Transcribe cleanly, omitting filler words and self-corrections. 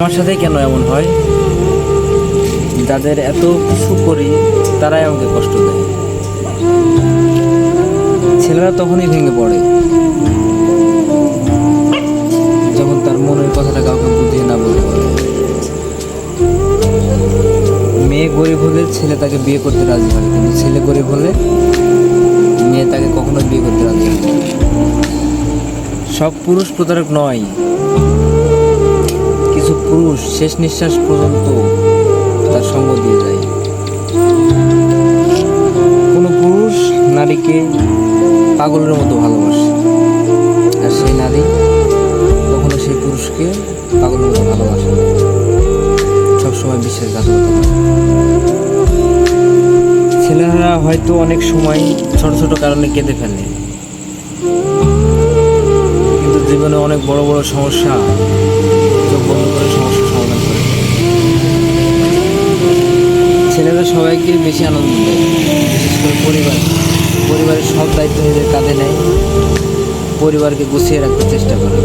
আমার সাথে কেন এমন হয়? যাদের এত কিছু করি তারাই আমাকে কষ্ট দেয়। ছেলেরা তখনই ভেঙে পড়ে যখন তার মনের কথাটা কাউকে বুঝিয়ে না বলতে পারে। মেয়ে গরিব হলে ছেলে তাকে বিয়ে করতে রাজি হয়, কিন্তু ছেলে গরিব হলে মেয়ে তাকে কখনো বিয়ে করতে রাজি হয় না। সব পুরুষ প্রতারক নয়, কিছু পুরুষ শেষ নিঃশ্বাস পর্যন্ত তার সঙ্গ দিয়ে যায়। কোনো পুরুষ নারীকে পাগলের মতো ভালোবাসে, আর সেই নারী কখনো সেই পুরুষকে পাগলের মতো ভালোবাসে না, সবসময় বিশ্বাসঘাতকতা করে। ছেলেরা হয়তো অনেক সময় ছোট ছোট কারণে কেঁদে ফেলে, কিন্তু জীবনে অনেক বড় বড় সমস্যা চোখ বন্ধ করে সমস্যার সমাধান করে। ছেলেরা সবাইকে বেশি আনন্দ দেয়, বিশেষ করে পরিবারের সব দায়িত্ব নিজের কাঁধে নেয়, পরিবারকে গুছিয়ে রাখতে চেষ্টা করে।